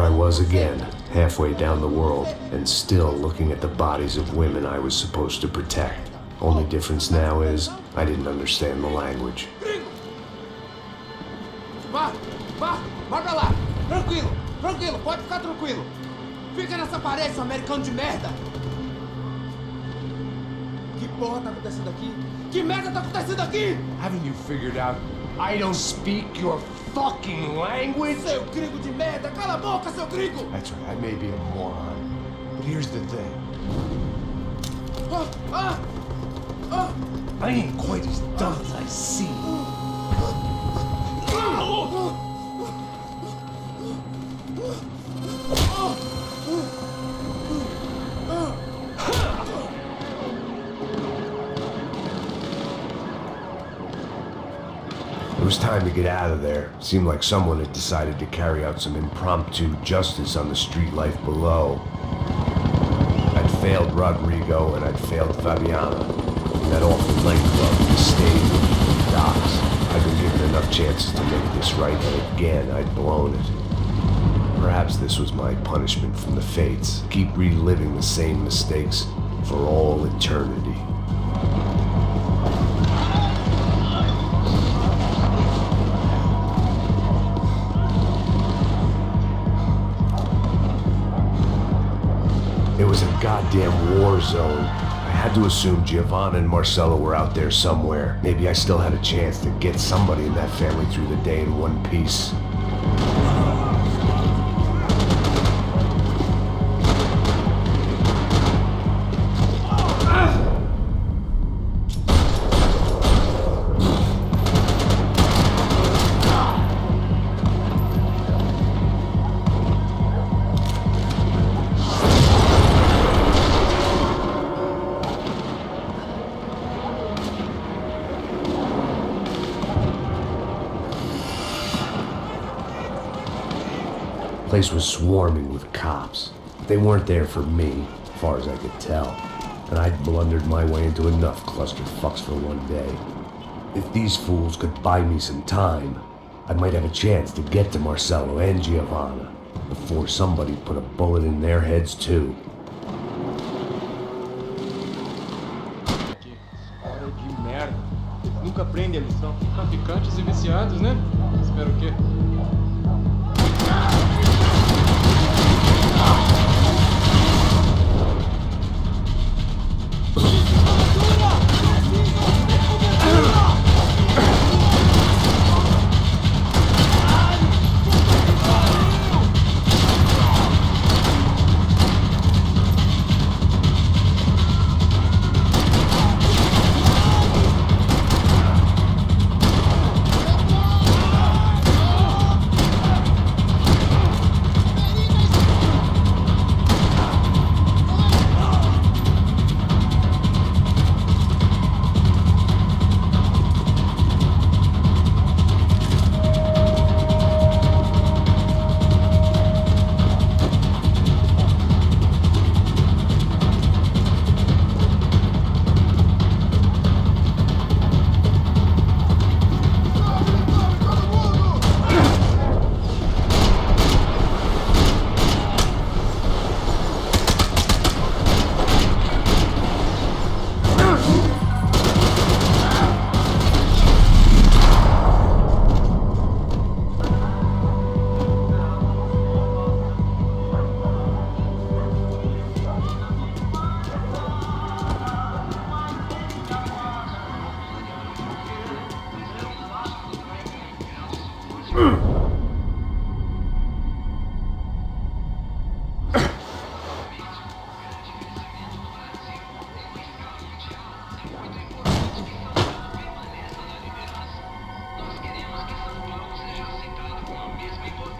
I was again, halfway down the world, and still looking at the bodies of women I was supposed to protect. Only difference now is, I didn't understand the language. Vai pra lá! Tranquilo, pode ficar tranquilo! Fica nessa parede, seu americano de merda! Que porra tá acontecendo aqui? Que merda tá acontecendo aqui? Haven't you figured out I don't speak your fucking language? Seu gringo de merda! Cala a boca, seu gringo! That's right, I may be a moron, but here's the thing. I ain't quite as dumb as I seem. It was time to get out of there. Seemed like someone had decided to carry out some impromptu justice on the street life below. I'd failed Rodrigo and I'd failed Fabiana. In that awful nightclub, the stage, the docks. I'd been given enough chances to make this right, and again I'd blown it. Perhaps this was my punishment from the fates. Keep reliving the same mistakes for all eternity. It was a goddamn war zone. I had to assume Giovanna and Marcelo were out there somewhere. Maybe I still had a chance to get somebody in that family through the day in one piece. The place was swarming with cops. They weren't there for me, as far as I could tell, and I'd blundered my way into enough clusterfucks for one day. If these fools could buy me some time, I might have a chance to get to Marcelo and Giovanna before somebody put a bullet in their heads too. Hora de merda. Eles nunca aprendem a lição. Traficantes e viciados, né? Espero o quê?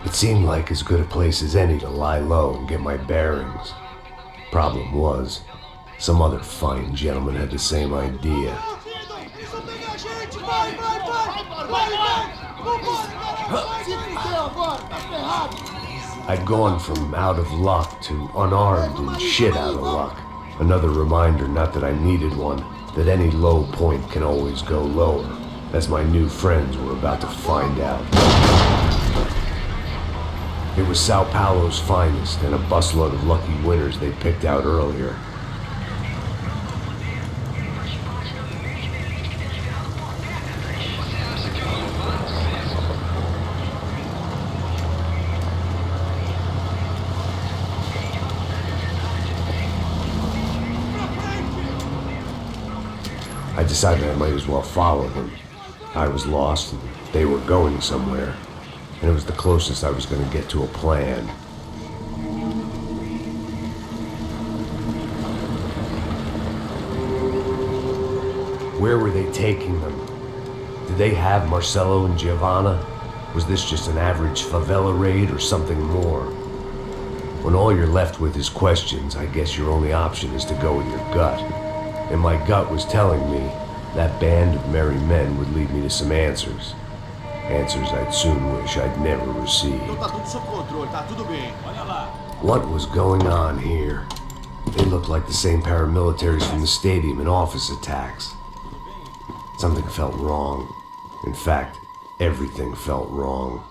It seemed like as good a place as any to lie low and get my bearings. Problem was, some other fine gentleman had the same idea. I'd gone from out of luck to unarmed and shit out of luck. Another reminder, not that I needed one, that any low point can always go lower, as my new friends were about to find out. It was Sao Paulo's finest and a busload of lucky winners they picked out earlier. I decided I might as well follow them. I was lost and they were going somewhere, and it was the closest I was going to get to a plan. Where were they taking them? Did they have Marcelo and Giovanna? Was this just an average favela raid or something more? When all you're left with is questions, I guess your only option is to go with your gut. And my gut was telling me that band of merry men would lead me to some answers. Answers I'd soon wish I'd never received. What was going on here? They looked like the same paramilitaries from the stadium in office attacks. Something felt wrong. In fact, everything felt wrong.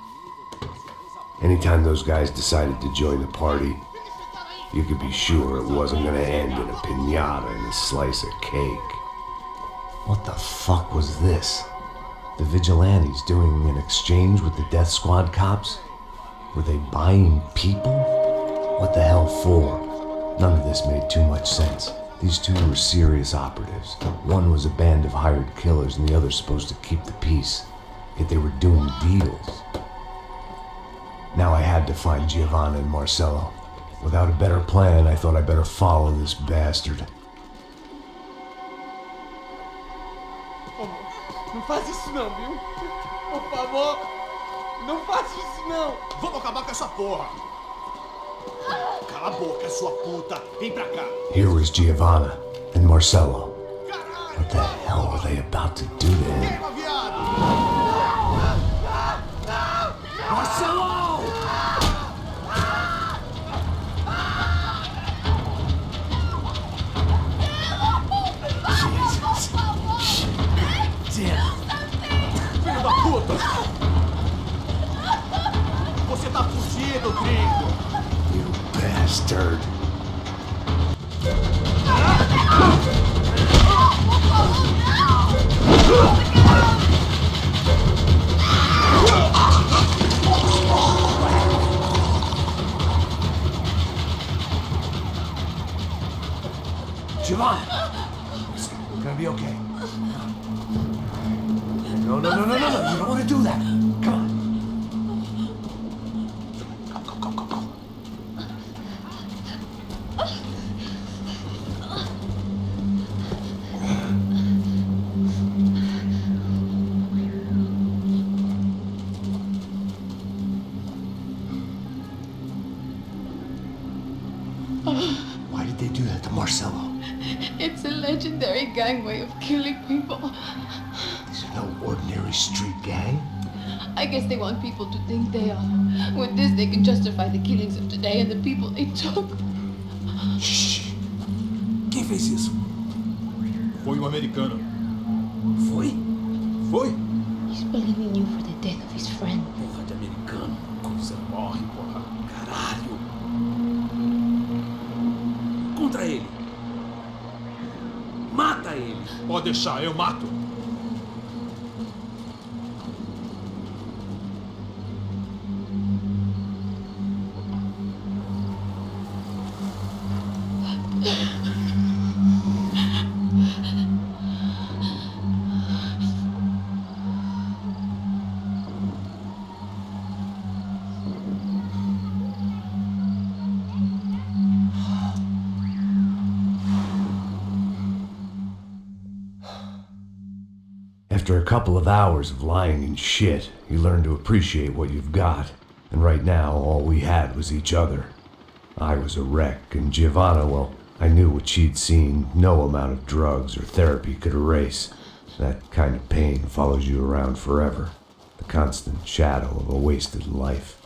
Anytime those guys decided to join the party, you could be sure it wasn't gonna end in a piñata and a slice of cake. What the fuck was this? The vigilantes doing an exchange with the death squad cops? Were they buying people? What the hell for? None of this made too much sense. These two were serious operatives. One was a band of hired killers and the other supposed to keep the peace. Yet they were doing deals. Now I had to find Giovanna and Marcelo. Without a better plan, I thought I better follow this bastard. Não faz isso não, viu? Por favor, não faça isso não. Vamos acabar com essa porra. Cala a boca, sua puta. Vem pra cá. Here was Giovanna and Marcelo. What the hell were they about to do to him? Queima, viado. Marcelo! Filho da puta. Você tá fugido, gringo. You bastard. Giovanna! Listen, we're gonna be okay. No. You don't want to do that. Come on. Go. Why did they do that to Marcelo? It's a legendary gang way of killing people. These are no ordinary street gang. I guess they want people to think they are. With this, they can justify the killings of today and the people they took. Shh. Quem fez isso? Foi um americano. Foi? He's blaming you for the death of his friend. Porra de americano. Coisa morre, porra. Caralho. Contra ele. Mata ele. Pode deixar, eu mato. After a couple of hours of lying in shit, you learn to appreciate what you've got. And right now, all we had was each other. I was a wreck, and Giovanna, well, I knew what she'd seen no amount of drugs or therapy could erase. That kind of pain follows you around forever. The constant shadow of a wasted life.